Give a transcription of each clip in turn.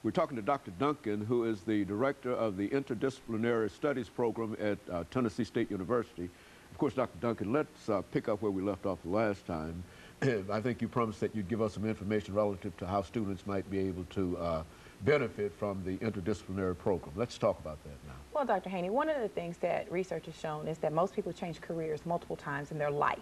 We're talking to Dr. Duncan, who is the director of the Interdisciplinary Studies program at Tennessee State University. Of course, Dr. Duncan, let's pick up where we left off the last time. I think you promised that you'd give us some information relative to how students might be able to benefit from the interdisciplinary program. Let's talk about that now. Well, Dr. Haney, one of the things that research has shown is that most people change careers multiple times in their life.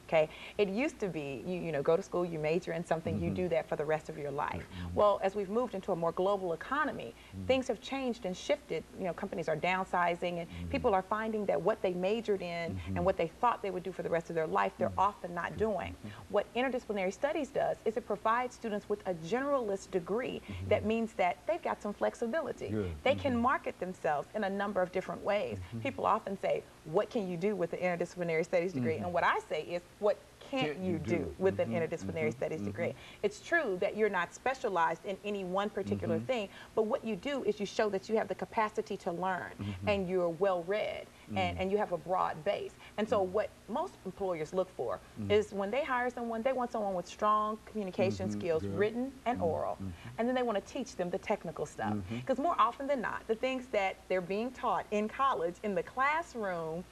Okay, it used to be you go to school, you major in something, you do that for the rest of your life. Well, as we've moved into a more global economy, things have changed and shifted. Companies are downsizing, and people are finding that what they majored in and what they thought they would do for the rest of their life, they're often not doing. What interdisciplinary studies does is it provides students with a generalist degree. That means that they've got some flexibility. They can market themselves in a number of different ways. People often say, what can you do with the interdisciplinary studies degree? And what I say is, what can't you do with an interdisciplinary studies degree? It's true that you're not specialized in any one particular thing, but what you do is you show that you have the capacity to learn, and you're well-read, and you have a broad base. And so what most employers look for is when they hire someone, they want someone with strong communication skills, written and oral, and then they want to teach them the technical stuff. Because more often than not, the things that they're being taught in college, in the classroom,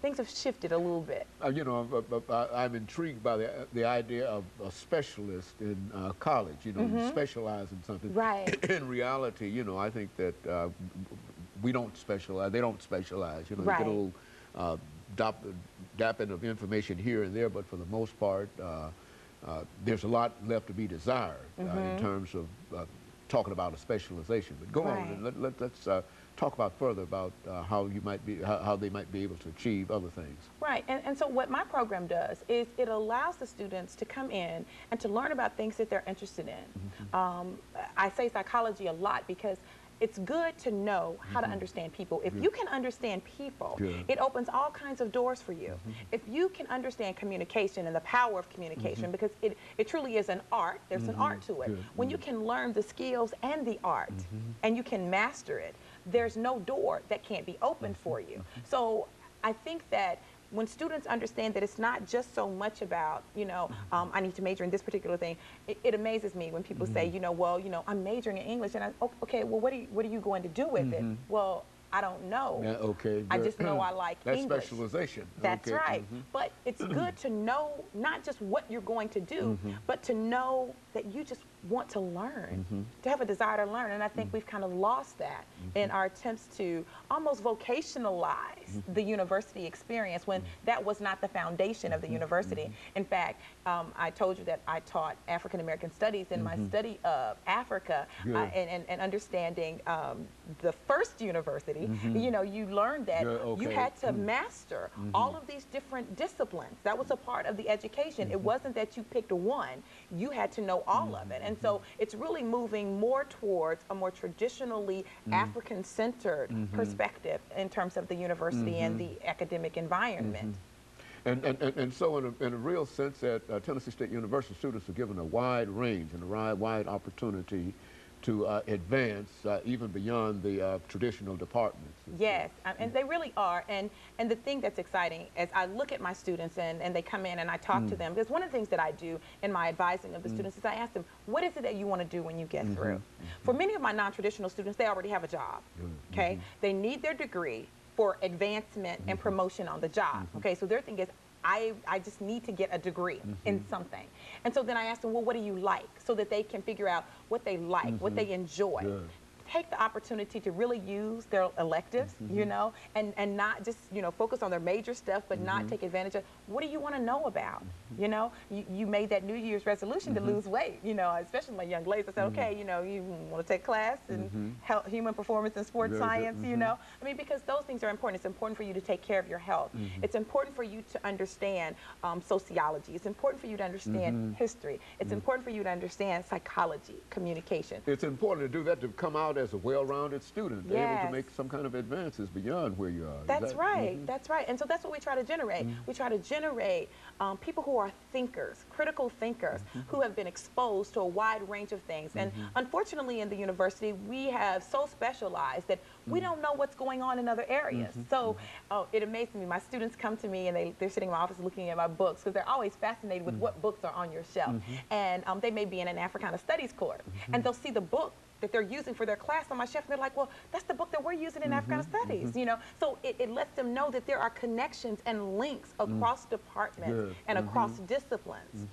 things have shifted a little bit. I'm intrigued by the idea of a specialist in college, you specialize in something. Right. In reality, I think that we don't specialize, they don't specialize, Right. you get a little dapping of information here and there, but for the most part, there's a lot left to be desired in terms of talking about a specialization. But go on and let's talk about further about how they might be able to achieve other things. Right, and so what my program does is it allows the students to come in and to learn about things that they're interested in. I say psychology a lot because it's good to know how to understand people. If you can understand people, it opens all kinds of doors for you. If you can understand communication and the power of communication, because it truly is an art, there's an art to it. When you can learn the skills and the art, and you can master it, there's no door that can't be opened for you. So I think that when students understand that it's not just so much about, I need to major in this particular thing, it amazes me when people say, well, I'm majoring in English, and okay, well, what are you going to do with it? Well, I don't know. Yeah, okay. I just know I like That's English. Specialization. That's right. But it's good to know not just what you're going to do, but to know that you just want to learn, to have a desire to learn. And I think we've kind of lost that in our attempts to almost vocationalize the university experience when that was not the foundation of the university. In fact, I told you that I taught African American studies in my study of Africa and understanding the first university. You learned that you had to master all of these different disciplines. That was a part of the education. It wasn't that you picked one, you had to know all of it. And so it's really moving more towards a more traditionally African-centered perspective in terms of the university and the academic environment. And so in a real sense at Tennessee State University, students are given a wide range and a wide opportunity to advance even beyond the traditional departments. Yes, and they really are. And the thing that's exciting as I look at my students and they come in and I talk to them, because one of the things that I do in my advising of the students is I ask them, what is it that you want to do when you get through? For many of my non-traditional students, they already have a job, okay? They need their degree for advancement and promotion on the job, okay? So their thing is, I just need to get a degree in something. And so then I ask them, well, what do you like? So that they can figure out what they like, what they enjoy. Take the opportunity to really use their electives, and not just, focus on their major stuff, but not take advantage of what do you want to know about? You made that New Year's resolution to lose weight, especially my young ladies. I said, okay, you want to take class in human performance and sports science, I mean, because those things are important. It's important for you to take care of your health. It's important for you to understand sociology. It's important for you to understand history. It's important for you to understand psychology, communication. It's important to do that, to come out as a well-rounded student, able to make some kind of advances beyond where you are. That's right. That's right. And so that's what we try to generate. We try to generate people who are thinkers, critical thinkers, who have been exposed to a wide range of things. And unfortunately in the university, we have so specialized that we don't know what's going on in other areas. So it amazes me. My students come to me and they're sitting in my office looking at my books because they're always fascinated with what books are on your shelf. And they may be in an Africana Studies course. And they'll see the book that they're using for their class on my shelf, and they're like, well, that's the book that we're using in Africana Studies, you know? So it lets them know that there are connections and links across departments and across disciplines.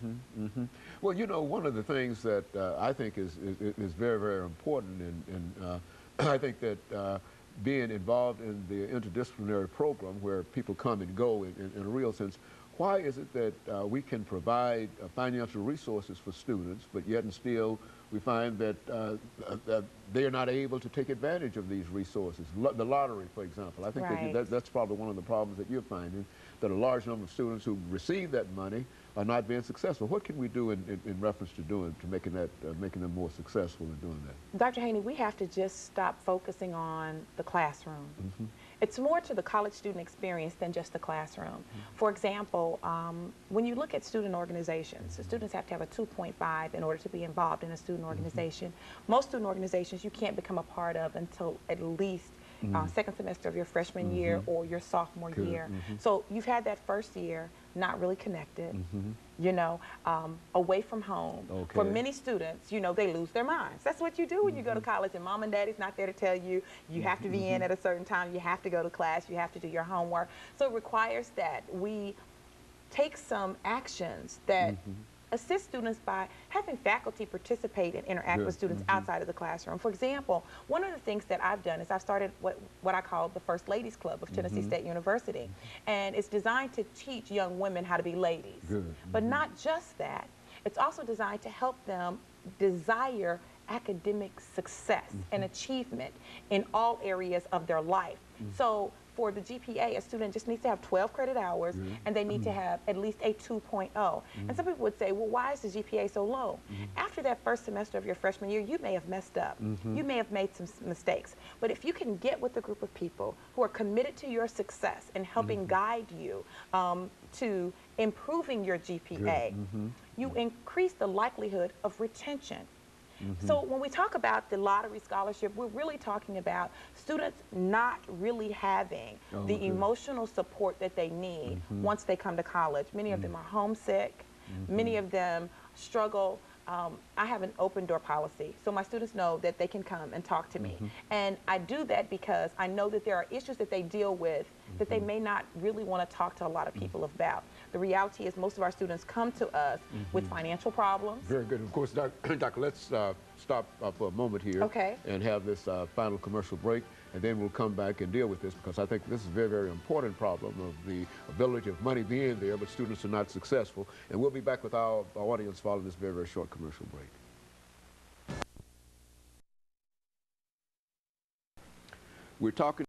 Well, you know, one of the things that I think is very, very important, and I think that being involved in the interdisciplinary program where people come and go in a real sense, why is it that we can provide financial resources for students, but yet and still we find that they are not able to take advantage of these resources? The lottery, for example. I think that's probably one of the problems that you're finding, that a large number of students who receive that money are not being successful. What can we do in reference to making them more successful in doing that? Dr. Haney, we have to just stop focusing on the classroom. It's more to the college student experience than just the classroom. For example, when you look at student organizations, the students have to have a 2.5 in order to be involved in a student organization. Most student organizations you can't become a part of until at least second semester of your freshman year or your sophomore year. So you've had that first year not really connected, you know, away from home. For many students, you know, they lose their minds. That's what you do when you go to college, and mom and daddy's not there to tell you you have to be in at a certain time, you have to go to class, you have to do your homework. So it requires that we take some actions that assist students by having faculty participate and interact with students outside of the classroom. For example, one of the things that I've done is I've started what I call the First Ladies Club of Tennessee State University. And it's designed to teach young women how to be ladies. But not just that, it's also designed to help them desire academic success and achievement in all areas of their life. So for the GPA, a student just needs to have 12 credit hours and they need to have at least a 2.0. And some people would say, well, why is the GPA so low? After that first semester of your freshman year, you may have messed up. You may have made some mistakes. But if you can get with a group of people who are committed to your success and helping guide you to improving your GPA, you increase the likelihood of retention. So when we talk about the lottery scholarship, we're really talking about students not really having the emotional support that they need once they come to college. Many of them are homesick. Many of them struggle. I have an open door policy, so my students know that they can come and talk to me. And I do that because I know that there are issues that they deal with that they may not really want to talk to a lot of people about. The reality is most of our students come to us with financial problems. Very good. Of course, Doctor, let's stop for a moment here and have this final commercial break, and then we'll come back and deal with this, because I think this is a very, very important problem of the ability of money being there, but students are not successful. And we'll be back with our audience following this very, very short commercial break. We're talking